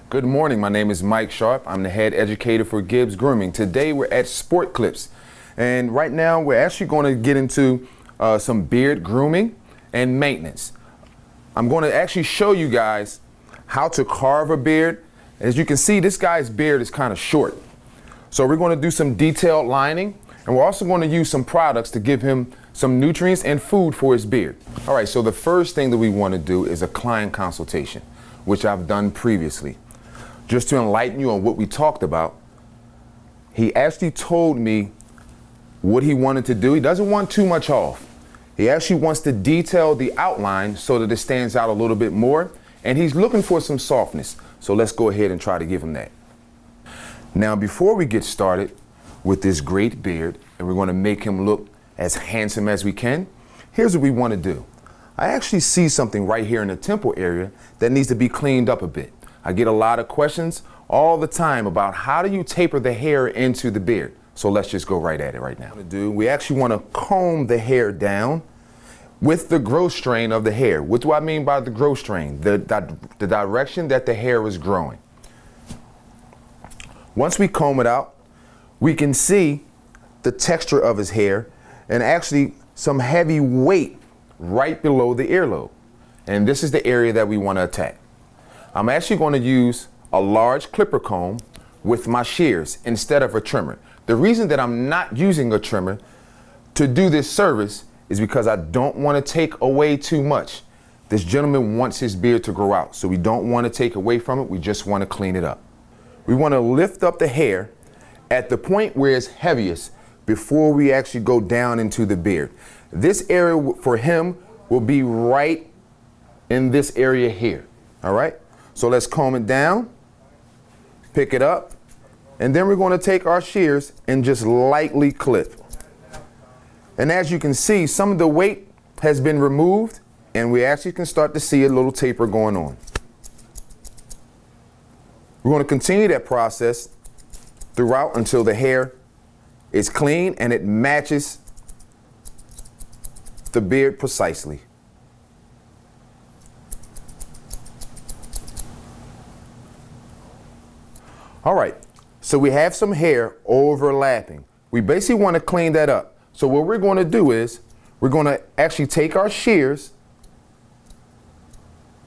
Good morning, my name is Mike Sharrpp. I'm the head educator for GIBS Grooming. Today we're at SportClips, and right now we're actually going to get into some beard grooming and maintenance. I'm going to actually show you guys how to carve a beard. As you can see, this guy's beard is kind of short. So we're going to do some detailed lining, and we're also going to use some products to give him some nutrients and food for his beard. All right, so the first thing that we want to do is a client consultation, which I've done previously. Just to enlighten you on what we talked about, he actually told me what he wanted to do. He doesn't want too much off. He actually wants to detail the outline so that it stands out a little bit more, and he's looking for some softness. So let's go ahead and try to give him that. Now, before we get started with this great beard, and we're going to make him look as handsome as we can, here's what we want to do. I actually see something right here in the temple area that needs to be cleaned up a bit. I get a lot of questions all the time about how do you taper the hair into the beard. So let's just go right at it right now. We actually want to comb the hair down with the growth strain of the hair. What do I mean by the growth strain? The direction that the hair is growing. Once we comb it out, we can see the texture of his hair and actually some heavy weight right below the earlobe. And this is the area that we want to attack. I'm actually going to use a large clipper comb with my shears instead of a trimmer. The reason that I'm not using a trimmer to do this service is because I don't want to take away too much. This gentleman wants his beard to grow out, so we don't want to take away from it. We just want to clean it up. We want to lift up the hair at the point where it's heaviest before we actually go down into the beard. This area for him will be right in this area here. All right? So let's comb it down, pick it up, and then we're going to take our shears and just lightly clip. And as you can see, some of the weight has been removed, and we actually can start to see a little taper going on. We're going to continue that process throughout until the hair is clean and it matches the beard precisely. All right, so we have some hair overlapping. We basically want to clean that up. So what we're going to do is we're going to actually take our shears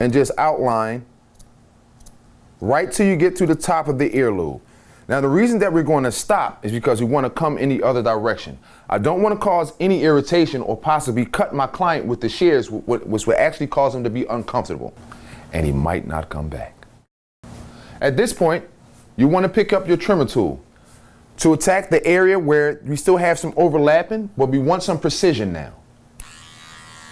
and just outline right till you get to the top of the earlobe. Now, the reason that we're going to stop is because we want to come in the other direction. I don't want to cause any irritation or possibly cut my client with the shears, which would actually cause him to be uncomfortable, and he might not come back. At this point, you want to pick up your trimmer tool to attack the area where we still have some overlapping, but we want some precision now.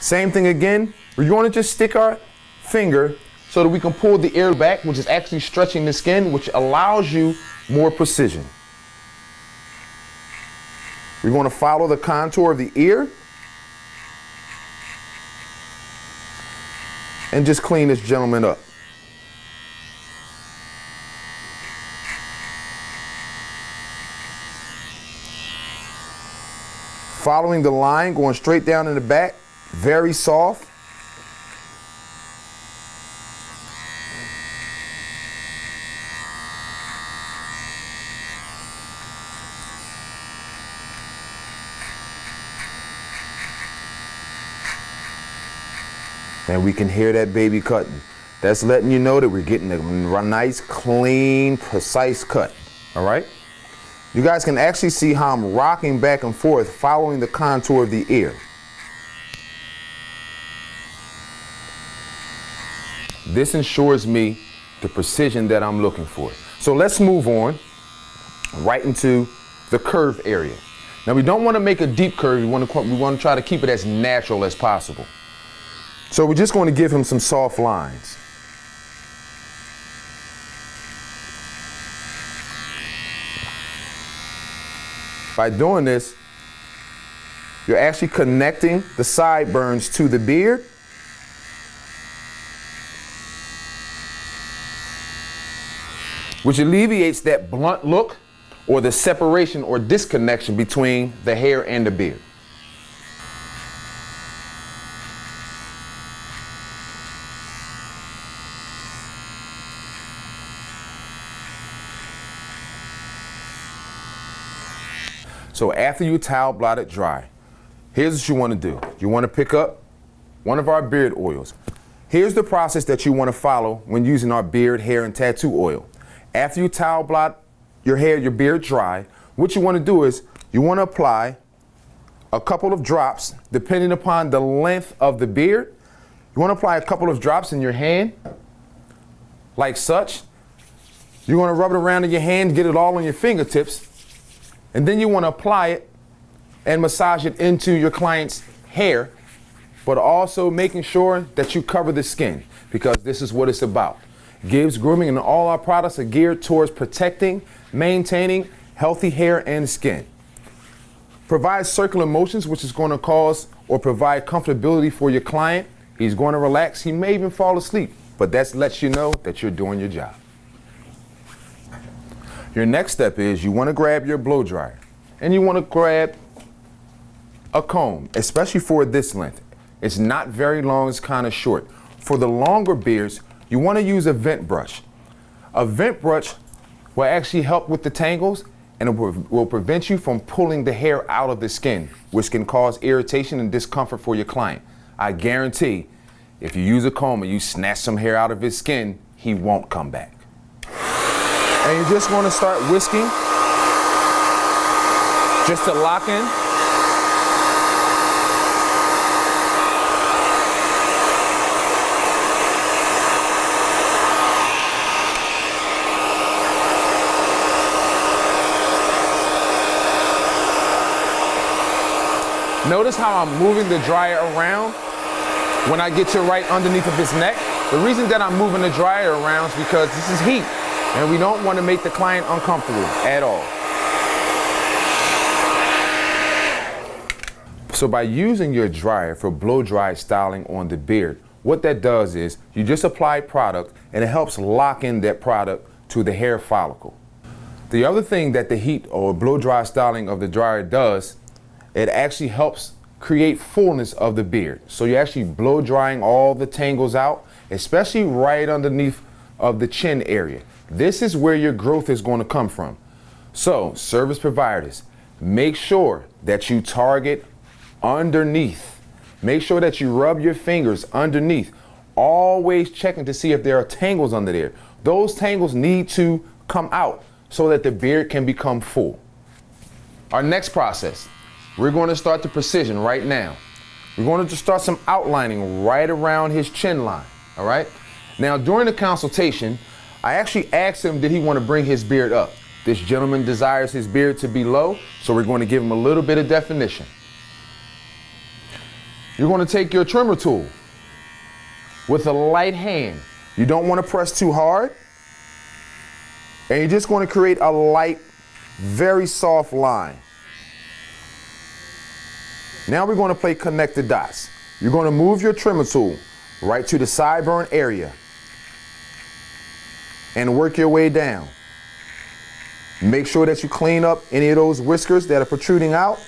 Same thing again, we're going to just stick our finger so that we can pull the ear back, which is actually stretching the skin, which allows you more precision. We're going to follow the contour of the ear and just clean this gentleman up. Following the line, going straight down in the back, very soft. And we can hear that baby cutting. That's letting you know that we're getting a nice, clean, precise cut. All right? You guys can actually see how I'm rocking back and forth following the contour of the ear. This ensures me the precision that I'm looking for. So let's move on right into the curve area. Now, we don't want to make a deep curve. We want to try to keep it as natural as possible. So we're just going to give him some soft lines. By doing this, you're actually connecting the sideburns to the beard. Which alleviates that blunt look or the separation or disconnection between the hair and the beard. So after you towel blot it dry, here's what you want to do. You want to pick up one of our beard oils. Here's the process that you want to follow when using our beard, hair, and tattoo oil. After you towel blot your hair, your beard dry, what you want to do is you want to apply a couple of drops depending upon the length of the beard. You want to apply a couple of drops in your hand, like such. You're going to rub it around in your hand, get it all on your fingertips, and then you want to apply it and massage it into your client's hair, but also making sure that you cover the skin, because this is what it's about. GIBS Grooming and all our products are geared towards protecting, maintaining healthy hair and skin. Provide circular motions, which is going to cause or provide comfortability for your client. He's going to relax. He may even fall asleep, but that lets you know that you're doing your job. Your next step is you want to grab your blow dryer and you want to grab a comb, especially for this length. It's not very long, it's kind of short. For the longer beards, you want to use a vent brush. A vent brush will actually help with the tangles and it will prevent you from pulling the hair out of the skin, which can cause irritation and discomfort for your client. I guarantee if you use a comb and you snatch some hair out of his skin, he won't come back. And you just want to start whisking just to lock in. Notice how I'm moving the dryer around when I get to right underneath of his neck. The reason that I'm moving the dryer around is because this is heat and we don't want to make the client uncomfortable at all. So by using your dryer for blow dry styling on the beard, what that does is you just apply product and it helps lock in that product to the hair follicle. The other thing that the heat or blow dry styling of the dryer does, it actually helps create fullness of the beard. So you're actually blow drying all the tangles out, especially right underneath of the chin area. This is where your growth is going to come from. So service providers, make sure that you target underneath. Make sure that you rub your fingers underneath, always checking to see if there are tangles under there. Those tangles need to come out so that the beard can become full. Our next process, we're going to start the precision right now. We're going to just start some outlining right around his chin line, all right? Now, during the consultation, I actually asked him, did he want to bring his beard up? This gentleman desires his beard to be low, so we're going to give him a little bit of definition. You're going to take your trimmer tool with a light hand. You don't want to press too hard, and you're just going to create a light, very soft line. Now we're going to play connect the dots. You're going to move your trimmer tool right to the sideburn area and work your way down. Make sure that you clean up any of those whiskers that are protruding out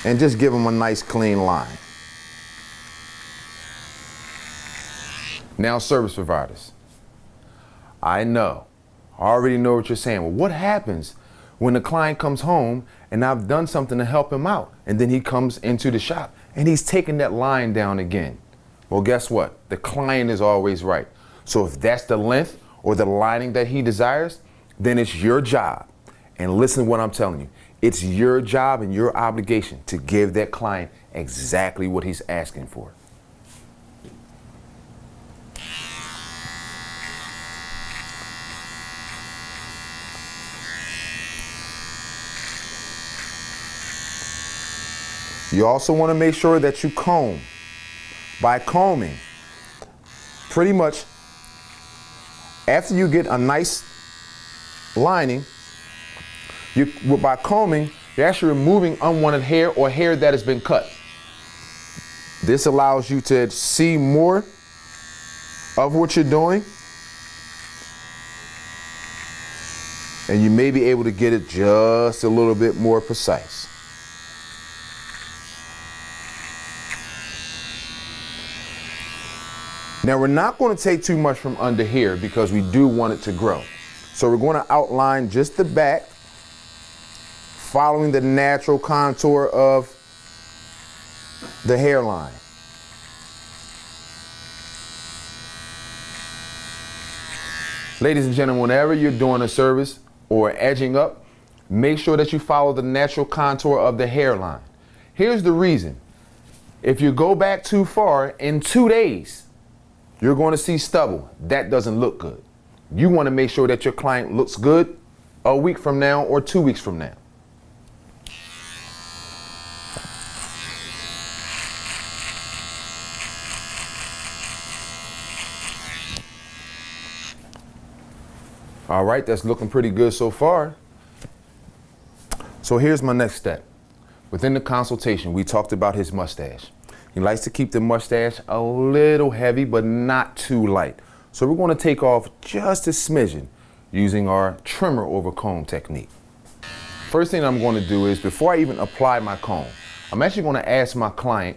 and just give them a nice clean line. Now, service providers, I already know what you're saying. Well, what happens when the client comes home and I've done something to help him out and then he comes into the shop and he's taking that line down again? Well, guess what? The client is always right. So if that's the length or the lining that he desires, then it's your job. And listen to what I'm telling you. It's your job and your obligation to give that client exactly what he's asking for. You also want to make sure that you comb. By combing, pretty much after you get a nice lining, by combing, you're actually removing unwanted hair or hair that has been cut. This allows you to see more of what you're doing, and you may be able to get it just a little bit more precise. Now we're not going to take too much from under here because we do want it to grow. So we're going to outline just the back, following the natural contour of the hairline. Ladies and gentlemen, whenever you're doing a service or edging up, make sure that you follow the natural contour of the hairline. Here's the reason. If you go back too far, in 2 days, you're going to see stubble. That doesn't look good. You want to make sure that your client looks good a week from now or 2 weeks from now. All right, that's looking pretty good so far. So here's my next step. Within the consultation, we talked about his mustache. He likes to keep the mustache a little heavy, but not too light. So we're going to take off just a smidgen using our trimmer over comb technique. First thing I'm going to do is, before I even apply my comb, I'm actually going to ask my client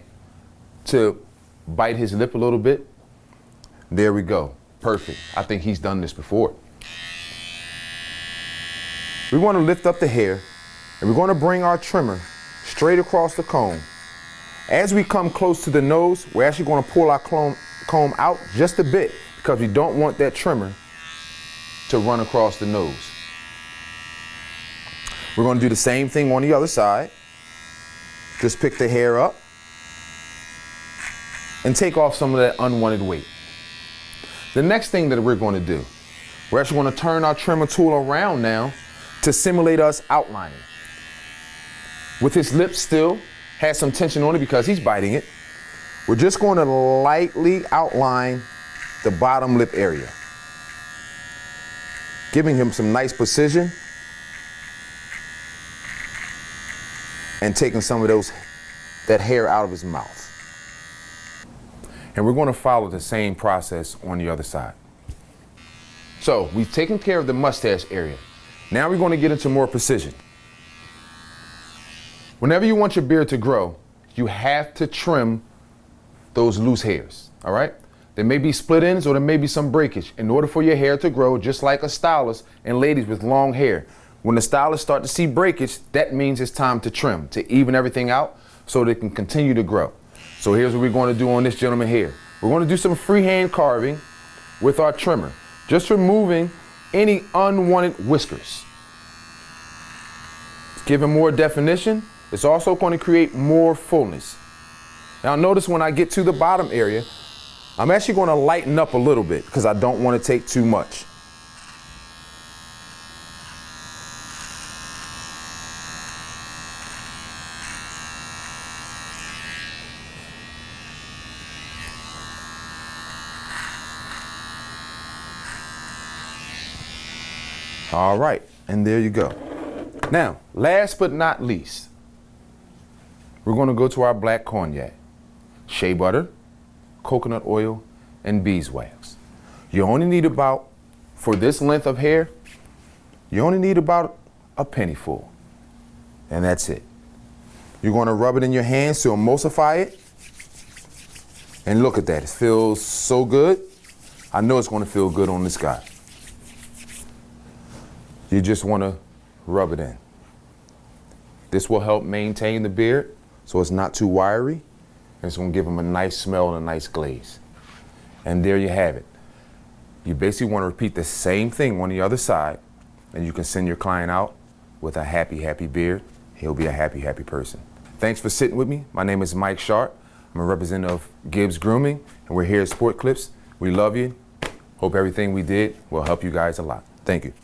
to bite his lip a little bit. There we go. Perfect. I think he's done this before. We want to lift up the hair, and we're going to bring our trimmer straight across the comb. As we come close to the nose, we're actually going to pull our comb out just a bit, because we don't want that trimmer to run across the nose. We're going to do the same thing on the other side. Just pick the hair up and take off some of that unwanted weight. The next thing that we're going to do, we're actually going to turn our trimmer tool around now to simulate us outlining. With his lips still has some tension on it because he's biting it, we're just going to lightly outline the bottom lip area, giving him some nice precision and taking some of that hair out of his mouth. And we're going to follow the same process on the other side. So we've taken care of the mustache area. Now we're going to get into more precision. Whenever you want your beard to grow, you have to trim those loose hairs, all right? There may be split ends or there may be some breakage. In order for your hair to grow, just like a stylist and ladies with long hair, when the stylists start to see breakage, that means it's time to trim, to even everything out so they can continue to grow. So here's what we're going to do on this gentleman here. We're going to do some freehand carving with our trimmer, just removing any unwanted whiskers. It's giving more definition. It's also going to create more fullness. Now notice when I get to the bottom area, I'm actually going to lighten up a little bit because I don't want to take too much. All right, and there you go. Now, last but not least, we're going to go to our black cognac, shea butter, coconut oil, and beeswax. You only need about, for this length of hair, you only need about a penny full, and that's it. You're going to rub it in your hands to emulsify it, and look at that, it feels so good. I know it's going to feel good on this guy. You just want to rub it in. This will help maintain the beard so it's not too wiry, and it's going to give him a nice smell and a nice glaze. And there you have it. You basically want to repeat the same thing on the other side, and you can send your client out with a happy, happy beard. He'll be a happy, happy person. Thanks for sitting with me. My name is Mike Sharrpp. I'm a representative of GIBS Grooming, and we're here at SportClips. We love you. Hope everything we did will help you guys a lot. Thank you.